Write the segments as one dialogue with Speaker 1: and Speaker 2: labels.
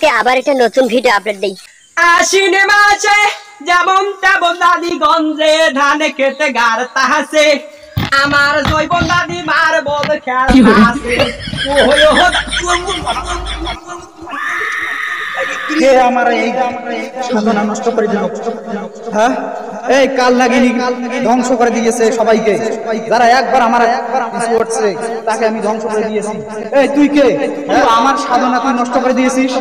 Speaker 1: আজকে আবার একটা নতুন ভিডিও আপলোড দেই।
Speaker 2: আশ্বিনে মাসে যেমন তেমন দাদিগঞ্জে ধান খেতে গাড়তা হাসে, আমার জৈবন দাদি মার বল খেলতা হাসে।
Speaker 3: কে আমার এই সাধনা নষ্ট করে দিল? হ্যাঁ, এই কাল নাগিনী ধ্বংস করে দিয়েছে সবাইকে। যারা একবার আমার কিছু করছে তাকে আমি ধ্বংস করে দিয়েছি। এই তুই কে? আমার সাধনা তুই নষ্ট করে দিয়েছিস।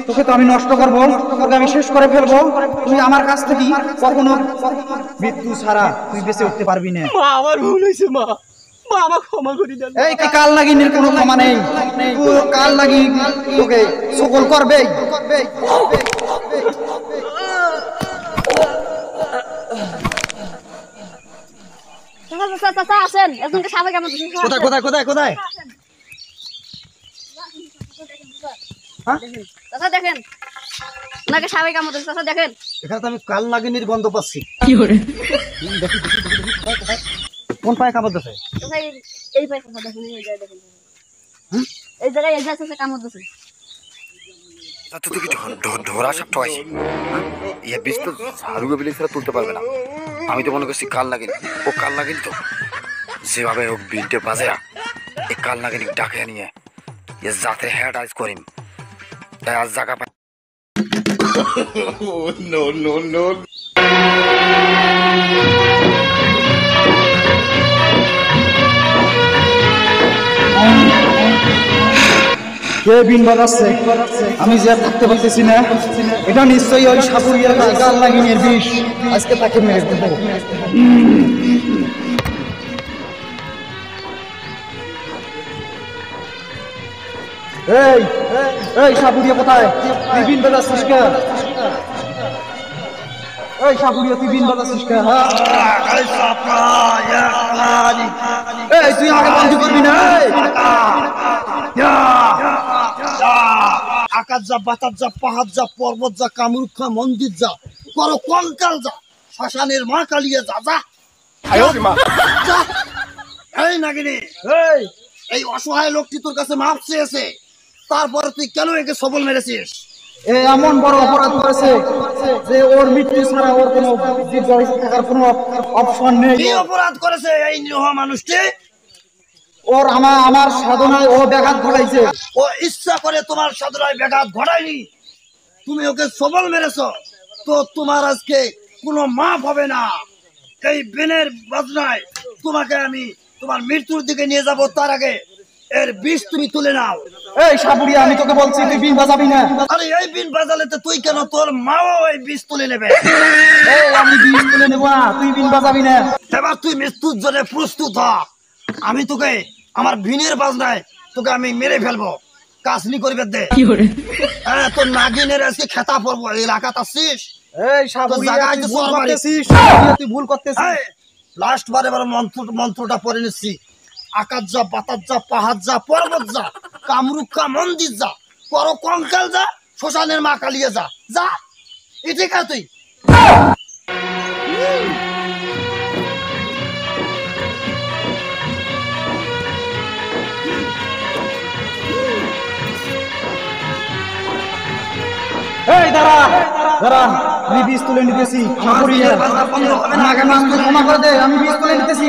Speaker 3: তোকে তো আমি নষ্ট করবো, তোকে আমি শেষ করে ফেলবো। তুই আমার কাছ থেকে কখনো মৃত্যু ছাড়া তুই বেঁচে উঠতে পারবি না।
Speaker 2: মা আমার ভুল হয়েছে, মা মা আমার ক্ষমা করে দেন।
Speaker 3: এই কাল নাগিনীর কোনো ক্ষমা নেই। কাল নাগিনী তোকে সকল করবে।
Speaker 1: আসেন, একজনকে সাপে কামড় দিয়েছে।
Speaker 3: কোথায় কোথায় কোথায় কোথায়?
Speaker 1: চাচা দেখেন, ওনাকে সাপে কামড় দিয়েছে। চাচা দেখেন,
Speaker 3: এখানে তো আমি কাল নাগিনীর গন্ধ পাচ্ছি। কোন পায়ে কামড় দিয়েছে?
Speaker 1: চাচা এই পায়ে চাচা দেখেন, এই জায়গায় দেখেন, এই জায়গায় এই জায়গায় চাচা কামড় দিয়েছে।
Speaker 4: তো তুই কি ঢোরা সাপ ঠকাইছি? ইয়ে বিষ তো ঝাড়ু বিলি ছাড়া তুলতে পারবে না। আমি তো মনে করছি কাল নাগিনি, ও কাল নাগিনি তো যেভাবে ও বিলটে বাজে এই কাল নাগিনি ডাকে নিয়ে এ যাতে হেড আইস করিম তাই আজ জায়গা পাই। নো নো নো
Speaker 3: কে বিন বাজাচ্ছে? আমি যে থাকতে পারতেছি না, এটা নিশ্চয়ই ওই সাপুরিয়ার কাল নাগিনীর বিষ। আজকে তাকে মেরে দেবো। এই এই সাপুরিয়া কোথায়? তুই বিন বাজাচ্ছিস কে? এই সাপুরিয়া তুই বিন বাজাচ্ছিস কে? এই তুই আমাকে বন্ধ করবি না?
Speaker 5: আকাশ যা, বাতাস যা, পাহাড় যা, পর্বত যা, কামরূপা মন্দির যা, বড় কঙ্কাল যা, শ্মশানের মা কালিয়ে যা যা। এই নাগিনী, এই অসহায় লোকটি তোর কাছে মাপ চেয়েছে, তারপরে তুই কেন একে সবল মেরেছিস?
Speaker 3: এমন বড় অপরাধ করেছে যে ওর মৃত্যু ছাড়া ওর কোনো থাকার কোনো অপশন নেই।
Speaker 5: কি অপরাধ করেছে এই নিরহ মানুষটি?
Speaker 3: ওর আমার সাধনায় ও ব্যাঘাত ঘটাইছে।
Speaker 5: ও ইচ্ছা করে তোমার সাধনায় ব্যাঘাত ঘটায়নি, তুমি ওকে সবল মেরেছ। তো তোমার আজকে কোনো মাপ হবে না। এই বিনের বদনায় তোমাকে আমি তোমার মৃত্যুর দিকে নিয়ে যাব, তার আগে এর বিষ তুমি তুলে নাও।
Speaker 3: এই সাপুরিয়া, আমি তোকে বলছি তুই বিন বাজাবি না।
Speaker 5: আরে এই বিন বাজালে তো তুই কেন, তোর মাও এই বিষ তুলে নেবে।
Speaker 3: আমি বিন তুলে নেবো না, তুই বিন বাজাবি না।
Speaker 5: এবার তুই মৃত্যুর জন্য প্রস্তুত হ। আমি তোকে আমার বিনের বাজনায় তোকে আমি মেরে ফেলবো। কাজনি করবে দে। হ্যাঁ, তোর নাগিনের আজকে খেতা পড়বো। এলাকাত আসছিস?
Speaker 3: এই সাপুরিয়া তুই ভুল করতেছিস, তুই ভুল করতেছিস।
Speaker 5: লাস্ট বার এবার মন্ত্রটা পড়ে নিচ্ছি। আকাশ যা, বাতাস যা, পাহাড় যা, পর্বত যা, কামরূপা মন্দির যা, বড় কঙ্কাল যা, শ্মশানের মা কালিয়ে যা যা। এটি কা তুই?
Speaker 3: এই দাঁড়া দাঁড়া, আমি বিষ তুলে নিতেছি। সাপুরিয়া আমাকে ক্ষমা করে দে, আমি বিষ তুলে নিতেছি।